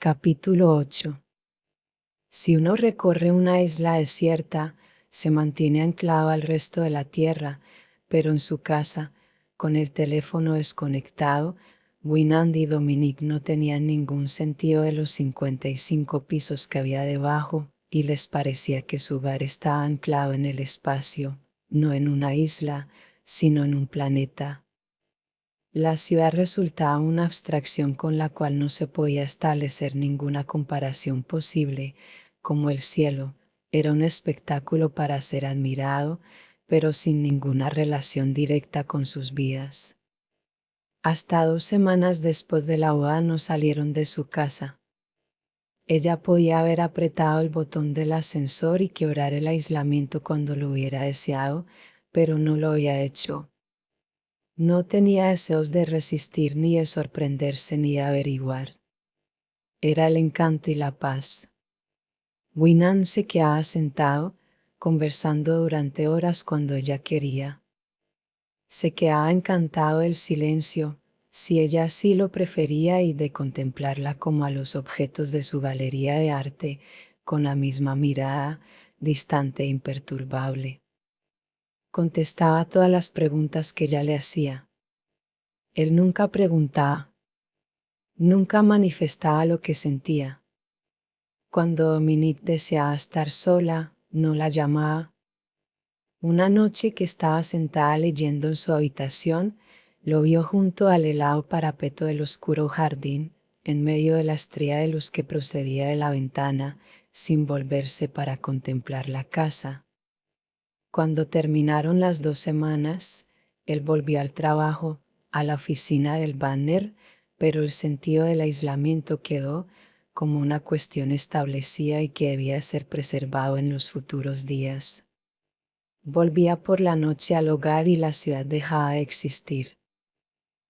Capítulo 8. Si uno recorre una isla desierta, se mantiene anclado al resto de la tierra, pero en su casa, con el teléfono desconectado, Winand y Dominique no tenían ningún sentido de los 55 pisos que había debajo, y les parecía que su hogar estaba anclado en el espacio, no en una isla, sino en un planeta. La ciudad resultaba una abstracción con la cual no se podía establecer ninguna comparación posible, como el cielo, era un espectáculo para ser admirado, pero sin ninguna relación directa con sus vidas. Hasta 2 semanas después de la boda no salieron de su casa. Ella podía haber apretado el botón del ascensor y quebrar el aislamiento cuando lo hubiera deseado, pero no lo había hecho. No tenía deseos de resistir, ni de sorprenderse, ni de averiguar. Era el encanto y la paz. Winand se quedaba sentado, conversando durante horas cuando ella quería. Se quedaba encantado del silencio, si ella así lo prefería, y de contemplarla como a los objetos de su galería de arte, con la misma mirada, distante e imperturbable. Contestaba todas las preguntas que ella le hacía. Él nunca preguntaba. Nunca manifestaba lo que sentía. Cuando Dominique deseaba estar sola, no la llamaba. Una noche que estaba sentada leyendo en su habitación, lo vio junto al helado parapeto del oscuro jardín, en medio de la estría de luz que procedía de la ventana, sin volverse para contemplar la casa. Cuando terminaron las 2 semanas, él volvió al trabajo, a la oficina del banner, pero el sentido del aislamiento quedó como una cuestión establecida y que debía ser preservado en los futuros días. Volvía por la noche al hogar y la ciudad dejaba de existir.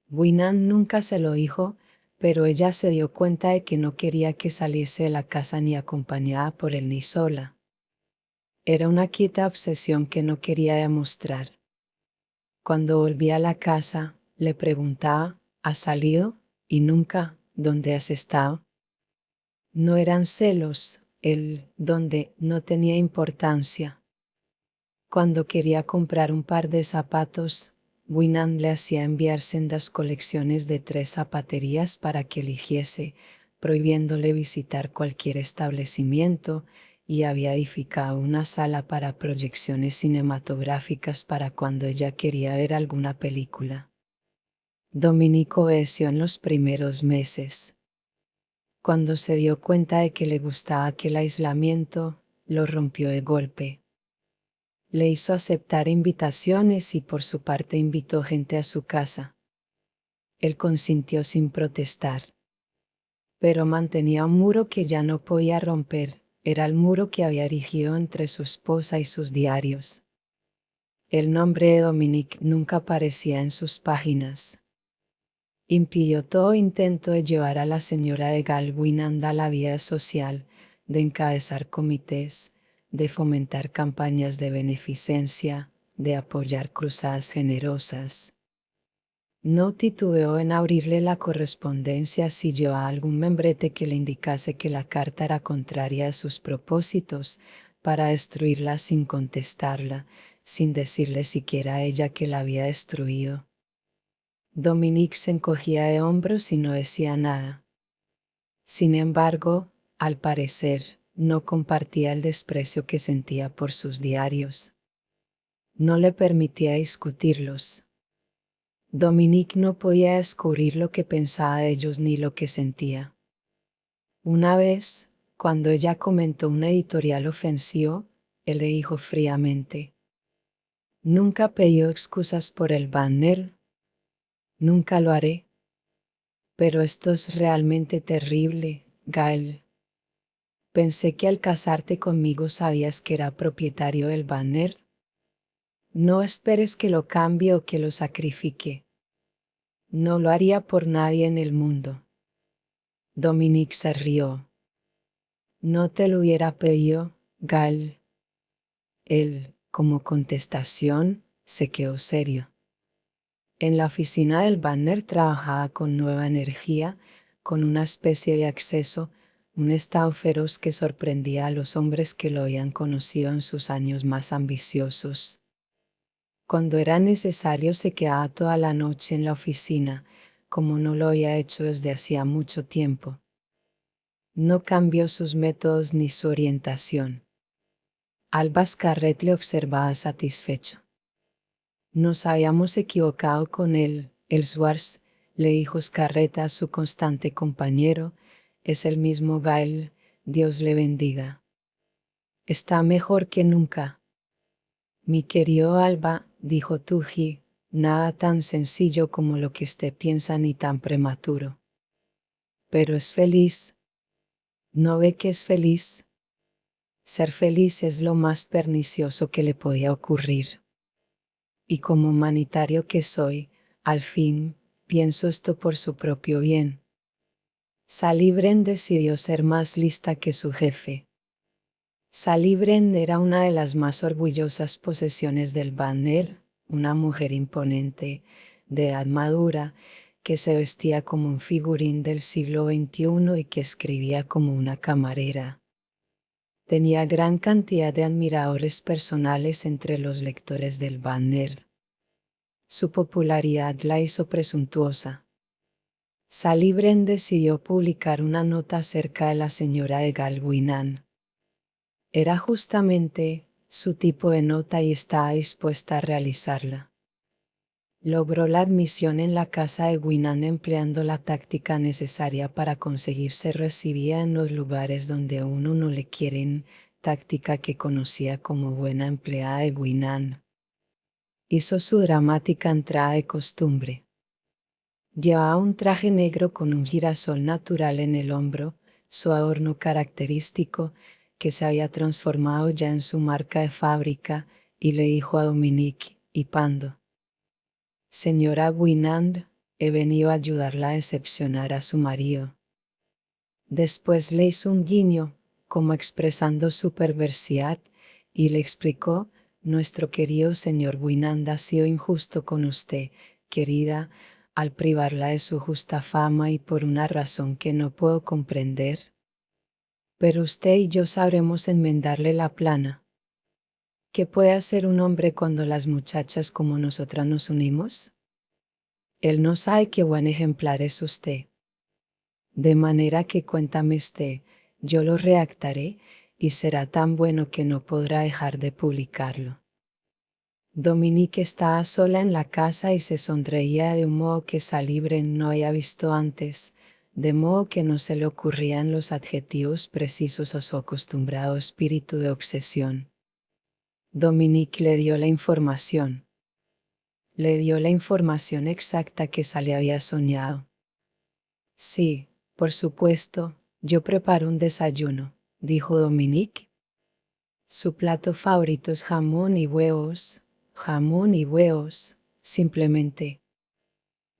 Winand nunca se lo dijo, pero ella se dio cuenta de que no quería que saliese de la casa ni acompañada por él ni sola. Era una quieta obsesión que no quería demostrar. Cuando volvía a la casa, le preguntaba, ¿has salido? Y nunca, ¿dónde has estado? No eran celos, el dónde no tenía importancia. Cuando quería comprar un par de zapatos, Winand le hacía enviar sendas colecciones de 3 zapaterías para que eligiese, prohibiéndole visitar cualquier establecimiento, y había edificado una sala para proyecciones cinematográficas para cuando ella quería ver alguna película. Dominique obedeció en los primeros meses. Cuando se dio cuenta de que le gustaba aquel aislamiento, lo rompió de golpe. Le hizo aceptar invitaciones y por su parte invitó gente a su casa. Él consintió sin protestar. Pero mantenía un muro que ya no podía romper, era el muro que había erigido entre su esposa y sus diarios. El nombre de Dominique nunca aparecía en sus páginas. Impidió todo intento de llevar a la señora de Winand a la vida social, de encabezar comités, de fomentar campañas de beneficencia, de apoyar cruzadas generosas. No titubeó en abrirle la correspondencia si llevaba algún membrete que le indicase que la carta era contraria a sus propósitos, para destruirla sin contestarla, sin decirle siquiera a ella que la había destruido. Dominique se encogía de hombros y no decía nada. Sin embargo, al parecer, no compartía el desprecio que sentía por sus diarios. No le permitía discutirlos. Dominique no podía descubrir lo que pensaba de ellos ni lo que sentía. Una vez, cuando ella comentó un editorial ofensivo, él le dijo fríamente: «Nunca pidió excusas por el banner. Nunca lo haré. Pero esto es realmente terrible, Gael. Pensé que al casarte conmigo sabías que era propietario del banner. No esperes que lo cambie o que lo sacrifique. No lo haría por nadie en el mundo». Dominique se rió. «No te lo hubiera pedido, Gael». Él, como contestación, se quedó serio. En la oficina del banner trabajaba con nueva energía, con una especie de acceso, un estado feroz que sorprendía a los hombres que lo habían conocido en sus años más ambiciosos. Cuando era necesario se quedaba toda la noche en la oficina, como no lo había hecho desde hacía mucho tiempo. No cambió sus métodos ni su orientación. Alba Scarrett le observaba satisfecho. Nos habíamos equivocado con él, el Schwartz, le dijo Scarrett a su constante compañero, es el mismo Gael, Dios le bendiga. Está mejor que nunca. Mi querido Alba, dijo Tuji, nada tan sencillo como lo que usted piensa ni tan prematuro. Pero es feliz. ¿No ve que es feliz? Ser feliz es lo más pernicioso que le podía ocurrir. Y como humanitario que soy, al fin, pienso esto por su propio bien. Sally Brent decidió ser más lista que su jefe. Sally Brent era una de las más orgullosas posesiones del Banner, una mujer imponente, de edad madura, que se vestía como un figurín del siglo XXI y que escribía como una camarera. Tenía gran cantidad de admiradores personales entre los lectores del Banner. Su popularidad la hizo presuntuosa. Sally Brent decidió publicar una nota acerca de la señora de Galwinan. Era justamente su tipo de nota y estaba dispuesta a realizarla. Logró la admisión en la casa de Winan empleando la táctica necesaria para conseguir ser recibida en los lugares donde a uno no le quieren, táctica que conocía como buena empleada de Winan. Hizo su dramática entrada de costumbre. Llevaba un traje negro con un girasol natural en el hombro, su adorno característico, que se había transformado ya en su marca de fábrica, y le dijo a Dominique, hipando: Señora Winand, he venido a ayudarla a decepcionar a su marido. Después le hizo un guiño, como expresando su perversidad, y le explicó: nuestro querido señor Winand ha sido injusto con usted, querida, al privarla de su justa fama y por una razón que no puedo comprender. Pero usted y yo sabremos enmendarle la plana. ¿Qué puede hacer un hombre cuando las muchachas como nosotras nos unimos? Él no sabe qué buen ejemplar es usted. De manera que cuéntame usted, yo lo redactaré y será tan bueno que no podrá dejar de publicarlo. Dominique estaba sola en la casa y se sonreía de un modo que Sally Brent no había visto antes, de modo que no se le ocurrían los adjetivos precisos a su acostumbrado espíritu de obsesión. Dominique le dio la información. Le dio la información exacta que Sally había soñado. Sí, por supuesto, yo preparo un desayuno, dijo Dominique. Su plato favorito es jamón y huevos, simplemente.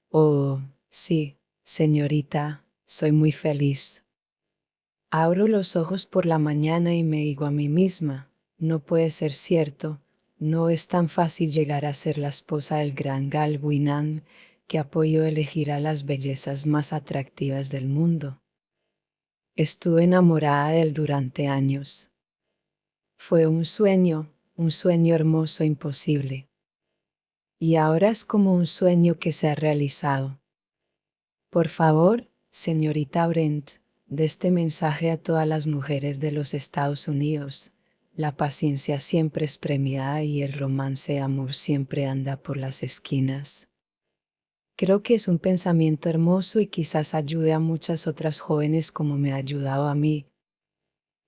Oh, sí, señorita, soy muy feliz. Abro los ojos por la mañana y me digo a mí misma, no puede ser cierto, no es tan fácil llegar a ser la esposa del gran Gal Winan, que ha podido elegir a las bellezas más atractivas del mundo. Estuve enamorada de él durante años. Fue un sueño hermoso e imposible. Y ahora es como un sueño que se ha realizado. Por favor, señorita Brent, de este mensaje a todas las mujeres de los Estados Unidos. La paciencia siempre es premiada y el romance de amor siempre anda por las esquinas. Creo que es un pensamiento hermoso y quizás ayude a muchas otras jóvenes como me ha ayudado a mí.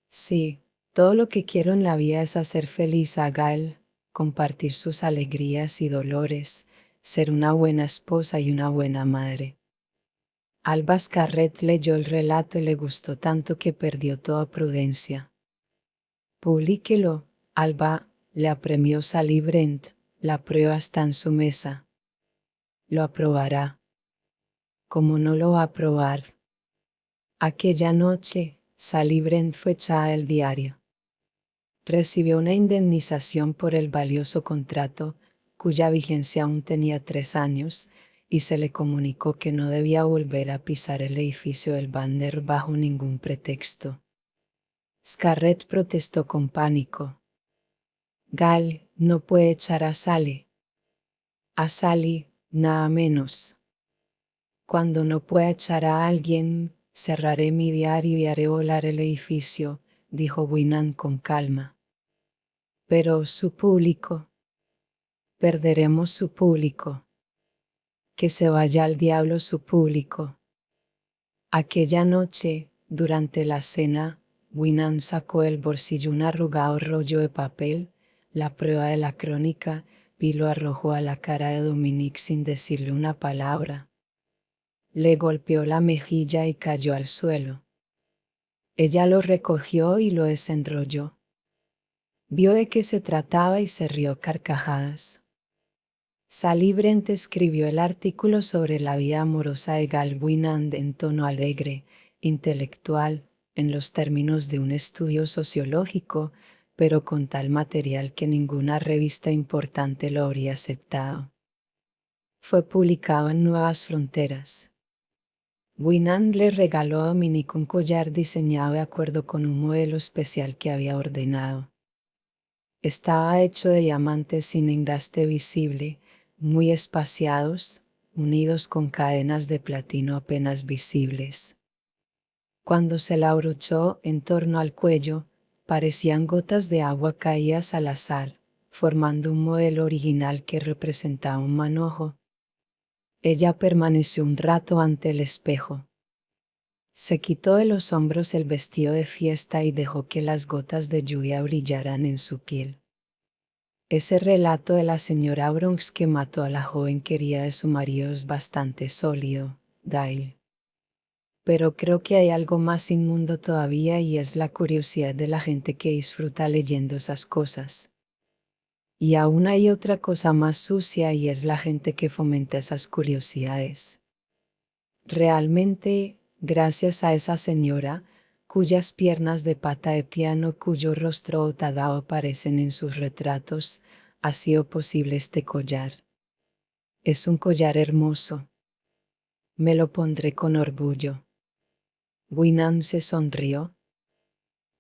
Sí, todo lo que quiero en la vida es hacer feliz a Gail, compartir sus alegrías y dolores, ser una buena esposa y una buena madre. Alba Scarrett leyó el relato y le gustó tanto que perdió toda prudencia. Publíquelo, Alba, le apremió Sally Brent, la prueba está en su mesa. Lo aprobará. ¿Cómo no lo va a aprobar? Aquella noche, Sally Brent fue echada del diario. Recibió una indemnización por el valioso contrato, cuya vigencia aún tenía 3 años, y se le comunicó que no debía volver a pisar el edificio del Banner bajo ningún pretexto. Scarlett protestó con pánico. Gal no puede echar a Sally. A Sally, nada menos. Cuando no pueda echar a alguien, cerraré mi diario y haré volar el edificio, dijo Winnan con calma. Pero su público. Perderemos su público. Que se vaya al diablo su público. Aquella noche, durante la cena, Winnan sacó del bolsillo un arrugado rollo de papel, la prueba de la crónica, y lo arrojó a la cara de Dominique sin decirle una palabra. Le golpeó la mejilla y cayó al suelo. Ella lo recogió y lo desenrolló. Vio de qué se trataba y se rió carcajadas. Sally Brent escribió el artículo sobre la vida amorosa de Gal Winnan en tono alegre, intelectual, en los términos de un estudio sociológico, pero con tal material que ninguna revista importante lo habría aceptado. Fue publicado en Nuevas Fronteras. Winnan le regaló a Dominique un collar diseñado de acuerdo con un modelo especial que había ordenado. Estaba hecho de diamantes sin engaste visible, muy espaciados, unidos con cadenas de platino apenas visibles. Cuando se la abrochó en torno al cuello, parecían gotas de agua caídas al azar, formando un modelo original que representaba un manojo. Ella permaneció un rato ante el espejo. Se quitó de los hombros el vestido de fiesta y dejó que las gotas de lluvia brillaran en su piel. Ese relato de la señora Bronx que mató a la joven querida de su marido es bastante sólido, Dale. Pero creo que hay algo más inmundo todavía y es la curiosidad de la gente que disfruta leyendo esas cosas. Y aún hay otra cosa más sucia y es la gente que fomenta esas curiosidades. Realmente, gracias a esa señora, cuyas piernas de pata de piano, cuyo rostro otadao aparecen en sus retratos, ha sido posible este collar. Es un collar hermoso. Me lo pondré con orgullo. Winnan se sonrió.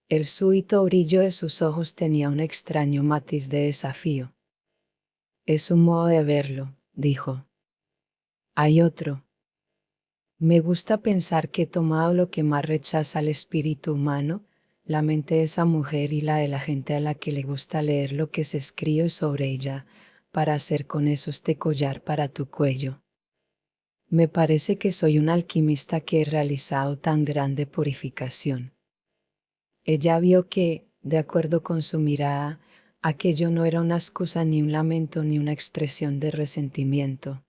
El súbito brillo de sus ojos tenía un extraño matiz de desafío. Es un modo de verlo, dijo. Hay otro. Me gusta pensar que he tomado lo que más rechaza al espíritu humano, la mente de esa mujer y la de la gente a la que le gusta leer lo que se escribe sobre ella, para hacer con eso este collar para tu cuello. Me parece que soy un alquimista que he realizado tan grande purificación. Ella vio que, de acuerdo con su mirada, aquello no era una excusa ni un lamento ni una expresión de resentimiento.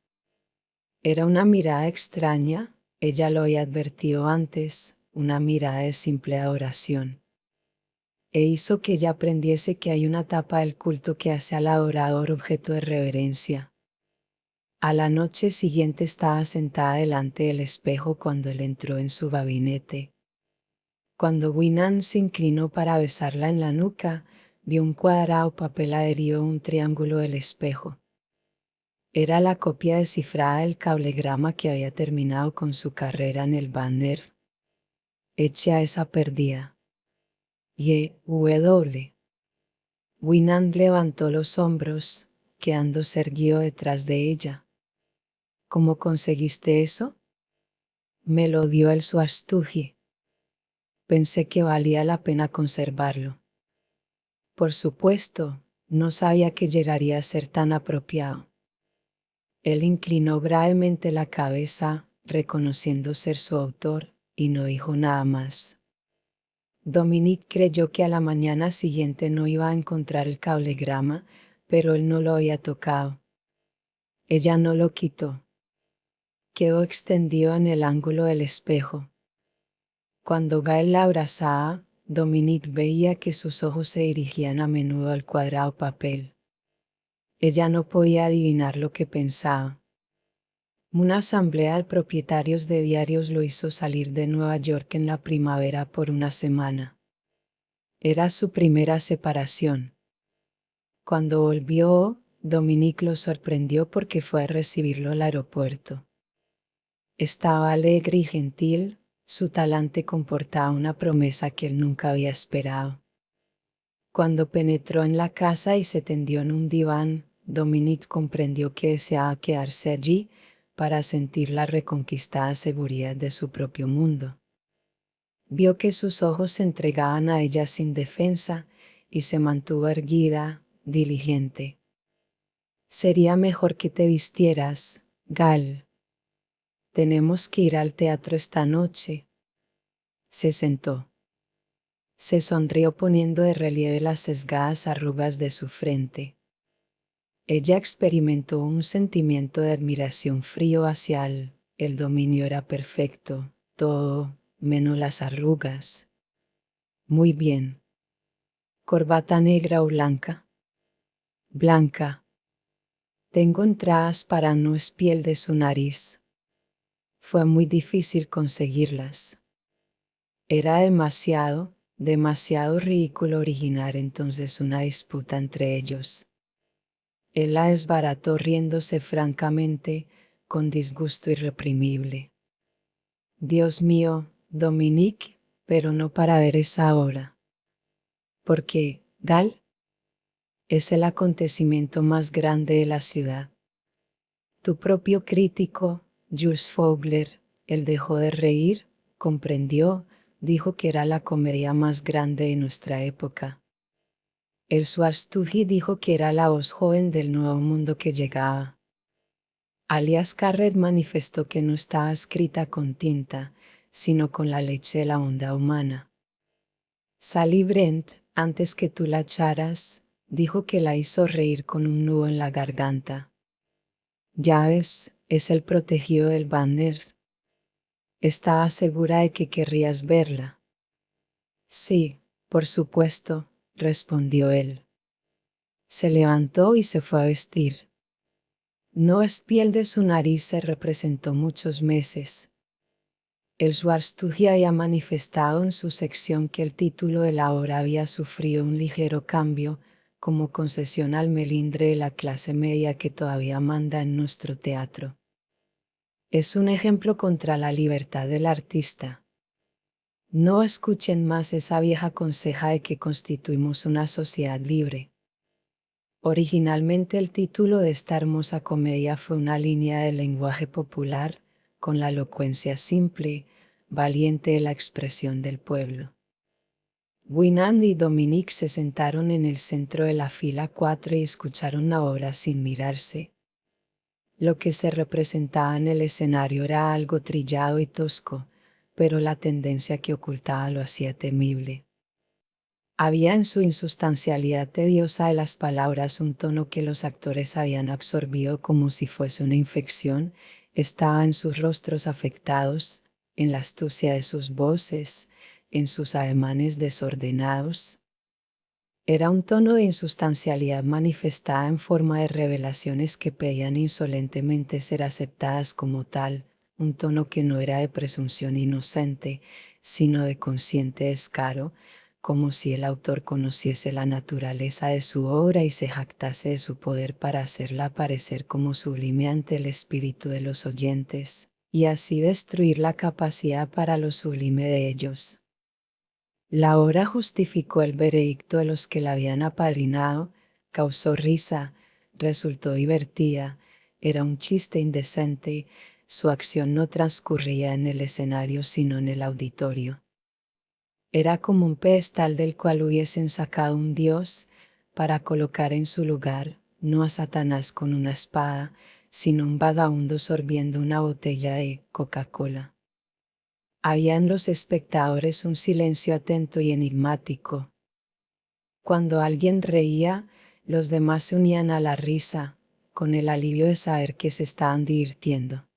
Era una mirada extraña, ella lo había advertido antes, una mirada de simple adoración. E hizo que ella aprendiese que hay una etapa del culto que hace al adorador objeto de reverencia. A la noche siguiente estaba sentada delante del espejo cuando él entró en su gabinete. Cuando Winnan se inclinó para besarla en la nuca, vio un cuadrado papel adherido a un triángulo del espejo. Era la copia descifrada del cablegrama que había terminado con su carrera en el Banner. Eche a esa perdida. Y.W. Winnan levantó los hombros, quedándose erguido detrás de ella. ¿Cómo conseguiste eso? Me lo dio el Swastuji. Pensé que valía la pena conservarlo. Por supuesto, no sabía que llegaría a ser tan apropiado. Él inclinó gravemente la cabeza, reconociendo ser su autor, y no dijo nada más. Dominique creyó que a la mañana siguiente no iba a encontrar el cablegrama, pero él no lo había tocado. Ella no lo quitó. Quedó extendido en el ángulo del espejo. Cuando Gael la abrazaba, Dominique veía que sus ojos se dirigían a menudo al cuadrado papel. Ella no podía adivinar lo que pensaba. Una asamblea de propietarios de diarios lo hizo salir de Nueva York en la primavera por una semana. Era su primera separación. Cuando volvió, Dominique lo sorprendió porque fue a recibirlo al aeropuerto. Estaba alegre y gentil, su talante comportaba una promesa que él nunca había esperado. Cuando penetró en la casa y se tendió en un diván, Dominique comprendió que deseaba quedarse allí para sentir la reconquistada seguridad de su propio mundo. Vio que sus ojos se entregaban a ella sin defensa y se mantuvo erguida, diligente. Sería mejor que te vistieras, Gal. Tenemos que ir al teatro esta noche. Se sentó. Se sonrió poniendo de relieve las sesgadas arrugas de su frente. Ella experimentó un sentimiento de admiración frío hacia él. El dominio era perfecto, todo, menos las arrugas. Muy bien. ¿Corbata negra o blanca? Blanca. Tengo entradas para no es piel de su nariz. Fue muy difícil conseguirlas. Era demasiado ridículo originar entonces una disputa entre ellos. Él la desbarató riéndose francamente, con disgusto irreprimible. Dios mío, Dominique, pero no para ver esa hora. ¿Por qué, Gal? Es el acontecimiento más grande de la ciudad. Tu propio crítico, Jules Faulkner, él dejó de reír, comprendió, dijo que era la comedia más grande de nuestra época. El Swarstugi dijo que era la voz joven del nuevo mundo que llegaba. Alias Carret manifestó que no estaba escrita con tinta, sino con la leche de la onda humana. Sally Brent, antes que tú la echaras, dijo que la hizo reír con un nudo en la garganta. Ya ves, es el protegido del Banner. Estaba segura de que querrías verla. Sí, por supuesto, respondió él. Se levantó y se fue a vestir. No es piel de su nariz se representó muchos meses. El Schwarztuch había manifestado en su sección que el título de la obra había sufrido un ligero cambio, como concesión al melindre de la clase media que todavía manda en nuestro teatro. Es un ejemplo contra la libertad del artista. No escuchen más esa vieja conseja de que constituimos una sociedad libre. Originalmente el título de esta hermosa comedia fue una línea del lenguaje popular, con la elocuencia simple, valiente de la expresión del pueblo. Winand y Dominique se sentaron en el centro de la fila 4 y escucharon la obra sin mirarse. Lo que se representaba en el escenario era algo trillado y tosco, pero la tendencia que ocultaba lo hacía temible. Había en su insustancialidad tediosa de las palabras un tono que los actores habían absorbido como si fuese una infección, estaba en sus rostros afectados, en la astucia de sus voces, en sus ademanes desordenados. Era un tono de insustancialidad manifestada en forma de revelaciones que pedían insolentemente ser aceptadas como tal, un tono que no era de presunción inocente, sino de consciente descaro, como si el autor conociese la naturaleza de su obra y se jactase de su poder para hacerla aparecer como sublime ante el espíritu de los oyentes, y así destruir la capacidad para lo sublime de ellos. La obra justificó el veredicto de los que la habían apadrinado, causó risa, resultó divertida, era un chiste indecente, su acción no transcurría en el escenario sino en el auditorio. Era como un pedestal del cual hubiesen sacado un dios para colocar en su lugar, no a Satanás con una espada, sino un vagabundo sorbiendo una botella de Coca-Cola. Había en los espectadores un silencio atento y enigmático. Cuando alguien reía, los demás se unían a la risa, con el alivio de saber que se estaban divirtiendo.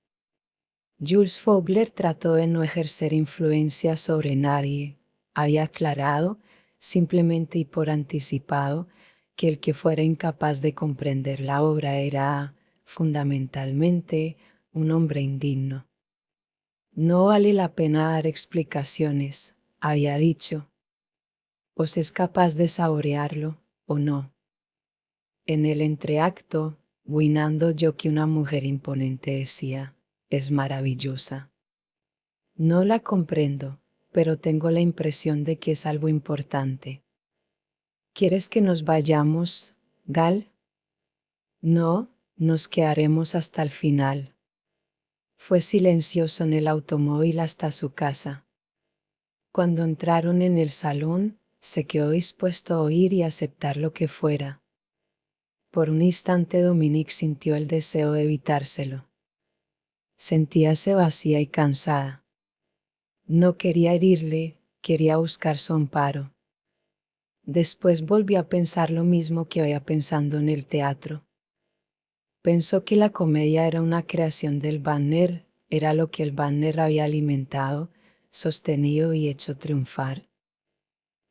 Jules Faulkner trató de no ejercer influencia sobre nadie. Había aclarado, simplemente y por anticipado, que el que fuera incapaz de comprender la obra era, fundamentalmente, un hombre indigno. No vale la pena dar explicaciones, había dicho. O se es capaz de saborearlo, o no. En el entreacto, Winando oyó que una mujer imponente decía, «Es maravillosa». No la comprendo, pero tengo la impresión de que es algo importante. ¿Quieres que nos vayamos, Gal? No, nos quedaremos hasta el final. Fue silencioso en el automóvil hasta su casa. Cuando entraron en el salón, se quedó dispuesto a oír y aceptar lo que fuera. Por un instante Dominique sintió el deseo de evitárselo. Sentíase vacía y cansada. No quería herirle, quería buscar su amparo. Después volvió a pensar lo mismo que había pensado en el teatro. Pensó que la comedia era una creación del Wagner, era lo que el Wagner había alimentado, sostenido y hecho triunfar.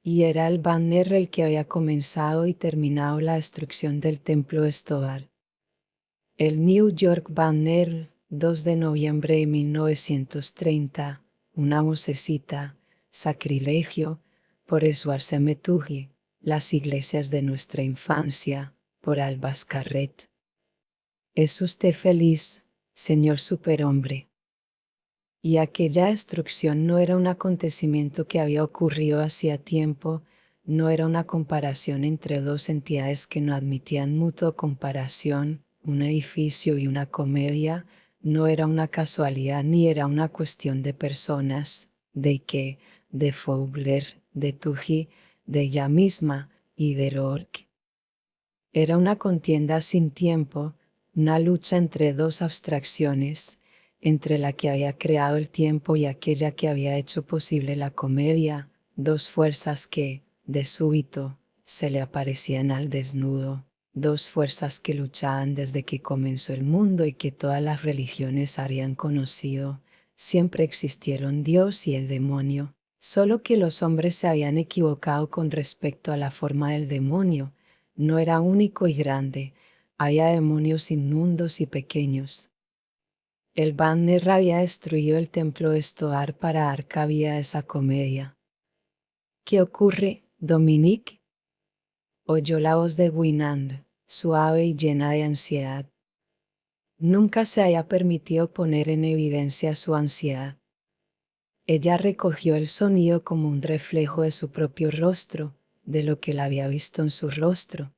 Y era el Wagner el que había comenzado y terminado la destrucción del templo de Stoddard. El New York Wagner, 2 de noviembre de 1930, una vocecita, sacrilegio, por Eswarse Metugi, las iglesias de nuestra infancia, por Albas Carret. ¿Es usted feliz, señor superhombre? Y aquella destrucción no era un acontecimiento que había ocurrido hacía tiempo, no era una comparación entre dos entidades que no admitían mutua comparación, un edificio y una comedia, no era una casualidad ni era una cuestión de personas, de que, de Faulkner, de Tuji, de ella misma y de Rourke. Era una contienda sin tiempo, una lucha entre dos abstracciones, entre la que había creado el tiempo y aquella que había hecho posible la comedia, dos fuerzas que, de súbito, se le aparecían al desnudo, dos fuerzas que luchaban desde que comenzó el mundo y que todas las religiones habían conocido. Siempre existieron Dios y el demonio, solo que los hombres se habían equivocado con respecto a la forma del demonio. No era único y grande, había demonios inmundos y pequeños. El Wagner había destruido el templo de Stoddard para dar cabida a esa comedia. ¿Qué ocurre, Dominique? Oyó la voz de Winand, suave y llena de ansiedad. Nunca se había permitido poner en evidencia su ansiedad. Ella recogió el sonido como un reflejo de su propio rostro, de lo que él había visto en su rostro.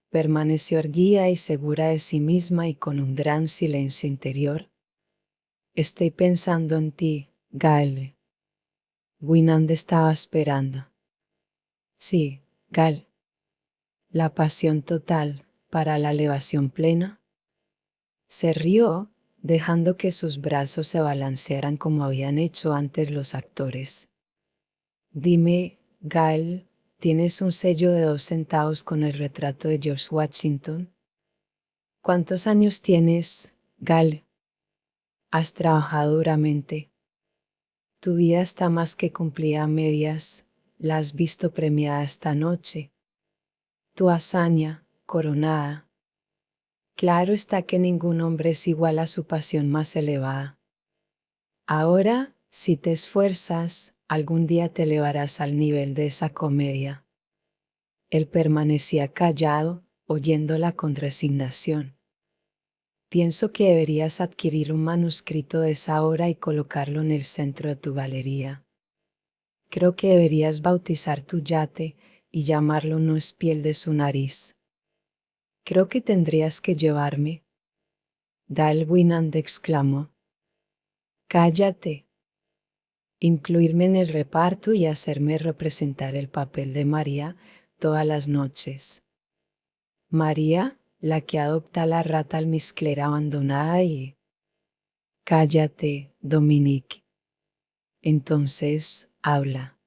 Permaneció erguida y segura de sí misma y con un gran silencio interior. Estoy pensando en ti, Gal. Winand estaba esperando. Sí, Gal. La pasión total, para la elevación plena. Se rió, dejando que sus brazos se balancearan como habían hecho antes los actores. Dime, Gal, ¿tienes un sello de 2 centavos con el retrato de George Washington? ¿Cuántos años tienes, Gal? Has trabajado duramente. Tu vida está más que cumplida a medias, la has visto premiada esta noche. Tu hazaña, coronada. Claro está que ningún hombre es igual a su pasión más elevada. Ahora, si te esfuerzas, algún día te elevarás al nivel de esa comedia. Él permanecía callado, oyéndola con resignación. Pienso que deberías adquirir un manuscrito de esa obra y colocarlo en el centro de tu galería. Creo que deberías bautizar tu yate y llamarlo No es piel de su nariz. Creo que tendrías que llevarme. Dal Winand exclamó. Cállate. Incluirme en el reparto y hacerme representar el papel de María todas las noches. María, la que adopta a la rata almizclera abandonada y... Cállate, Dominique. Entonces, habla.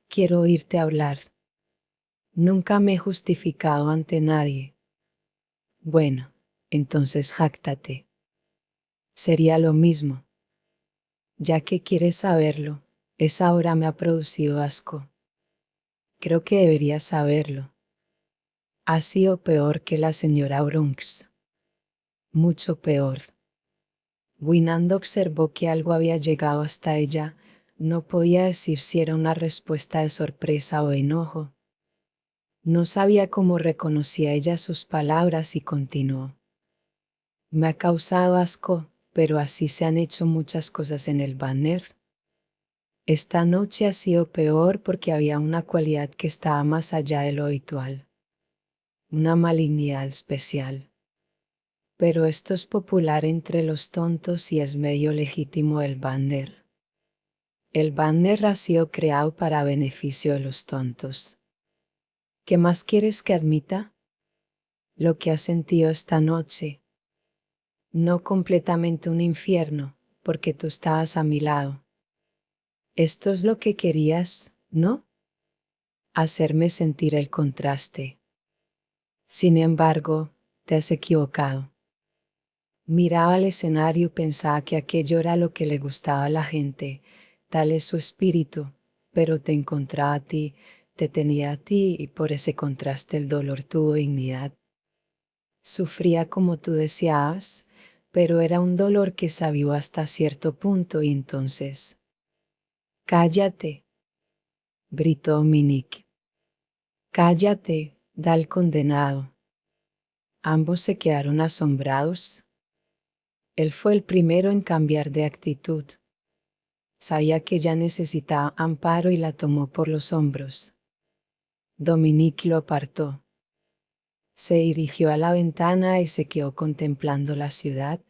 Quiero oírte hablar. Nunca me he justificado ante nadie. Bueno, entonces jáctate. Sería lo mismo. Ya que quieres saberlo, esa hora me ha producido asco. Creo que deberías saberlo. Ha sido peor que la señora Bronx. Mucho peor. Winand observó que algo había llegado hasta ella, no podía decir si era una respuesta de sorpresa o enojo. No sabía cómo reconocía ella sus palabras y continuó. Me ha causado asco, pero así se han hecho muchas cosas en el banner. Esta noche ha sido peor porque había una cualidad que estaba más allá de lo habitual. Una malignidad especial. Pero esto es popular entre los tontos y es medio legítimo el banner. El banner ha sido creado para beneficio de los tontos. ¿Qué más quieres que admita? Lo que has sentido esta noche. No completamente un infierno, porque tú estabas a mi lado. Esto es lo que querías, ¿no? Hacerme sentir el contraste. Sin embargo, te has equivocado. Miraba el escenario y pensaba que aquello era lo que le gustaba a la gente, tal es su espíritu, pero te encontraba a ti, te tenía a ti y por ese contraste el dolor tuvo dignidad. Sufría como tú deseabas, pero era un dolor que se avivó hasta cierto punto y entonces... Cállate, gritó Dominique. Cállate, da al condenado. Ambos se quedaron asombrados. Él fue el primero en cambiar de actitud. Sabía que ella necesitaba amparo y la tomó por los hombros. Dominique lo apartó. Se dirigió a la ventana y se quedó contemplando la ciudad,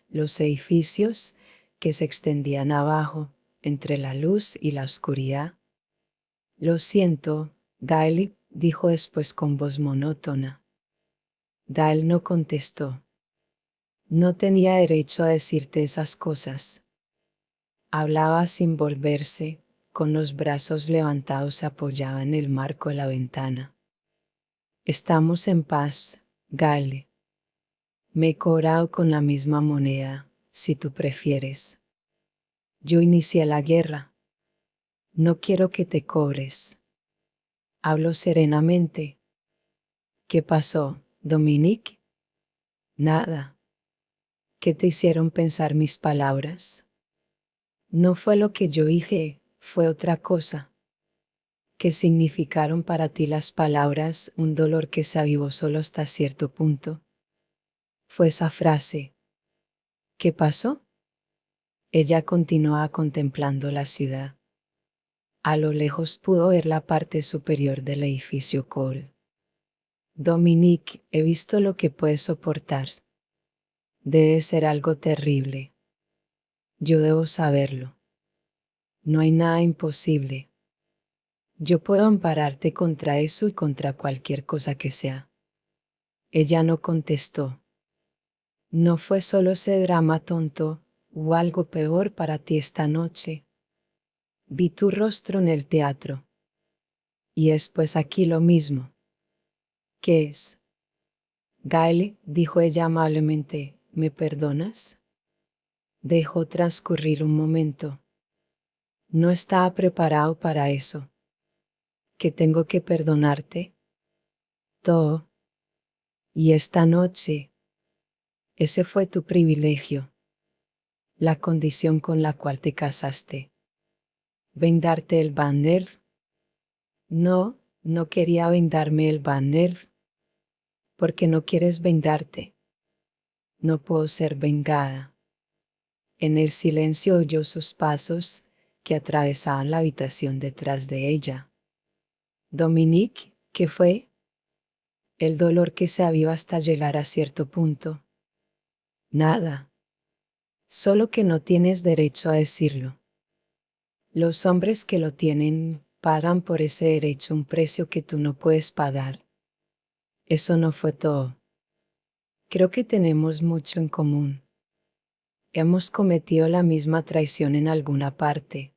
los edificios que se extendían abajo, entre la luz y la oscuridad. Lo siento, Gael, dijo después con voz monótona. Gael no contestó. No tenía derecho a decirte esas cosas. Hablaba sin volverse, con los brazos levantados se apoyaba en el marco de la ventana. Estamos en paz, Gael. Me he cobrado con la misma moneda, si tú prefieres. Yo inicié la guerra. No quiero que te cobres. Hablo serenamente. ¿Qué pasó, Dominique? Nada. ¿Qué te hicieron pensar mis palabras? No fue lo que yo dije, fue otra cosa. ¿Qué significaron para ti las palabras, un dolor que se avivó solo hasta cierto punto? Fue esa frase. ¿Qué pasó? Ella continuaba contemplando la ciudad. A lo lejos pudo ver la parte superior del edificio Cole. Dominique, he visto lo que puedes soportar. Debe ser algo terrible. Yo debo saberlo. No hay nada imposible. Yo puedo ampararte contra eso y contra cualquier cosa que sea. Ella no contestó. No fue solo ese drama tonto, o algo peor para ti esta noche. Vi tu rostro en el teatro. Y es pues aquí lo mismo. ¿Qué es? Gael, dijo ella amablemente, ¿me perdonas? Dejó transcurrir un momento. No estaba preparado para eso. ¿Que tengo que perdonarte? Todo. Y esta noche. Ese fue tu privilegio. La condición con la cual te casaste. ¿Vendarte el banner? No, no quería vendarme el banner. Porque no quieres vengarte. No puedo ser vengada. En el silencio oyó sus pasos, que atravesaban la habitación detrás de ella. Dominique, ¿qué fue? El dolor que se aviva hasta llegar a cierto punto. Nada. Solo que no tienes derecho a decirlo. Los hombres que lo tienen, pagan por ese derecho un precio que tú no puedes pagar. Eso no fue todo. Creo que tenemos mucho en común. Hemos cometido la misma traición en alguna parte.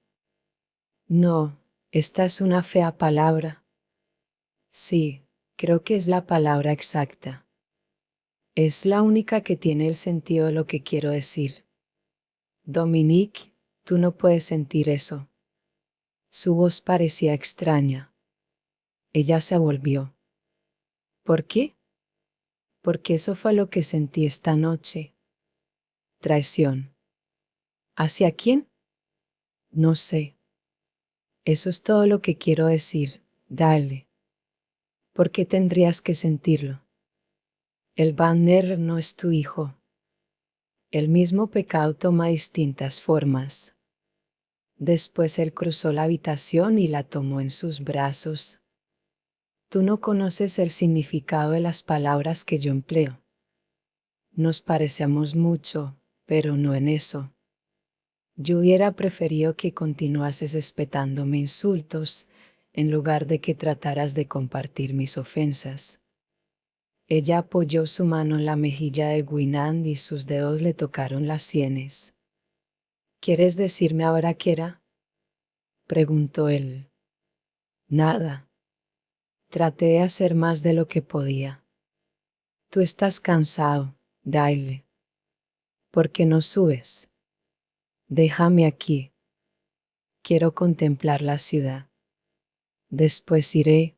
No, esta es una fea palabra. Sí, creo que es la palabra exacta. Es la única que tiene el sentido de lo que quiero decir. Dominique, tú no puedes sentir eso. Su voz parecía extraña. Ella se volvió. ¿Por qué? Porque eso fue lo que sentí esta noche. Traición. ¿Hacia quién? No sé. Eso es todo lo que quiero decir. Dale. ¿Por qué tendrías que sentirlo? El banner no es tu hijo. El mismo pecado toma distintas formas. Después él cruzó la habitación y la tomó en sus brazos. Tú no conoces el significado de las palabras que yo empleo. Nos parecemos mucho, pero no en eso. Yo hubiera preferido que continuases espetándome insultos, en lugar de que trataras de compartir mis ofensas. Ella apoyó su mano en la mejilla de Guinand y sus dedos le tocaron las sienes. ¿Quieres decirme ahora qué era? Preguntó él. Nada. Traté de hacer más de lo que podía. Tú estás cansado, Dale. ¿Por qué no subes? Déjame aquí. Quiero contemplar la ciudad. Después iré,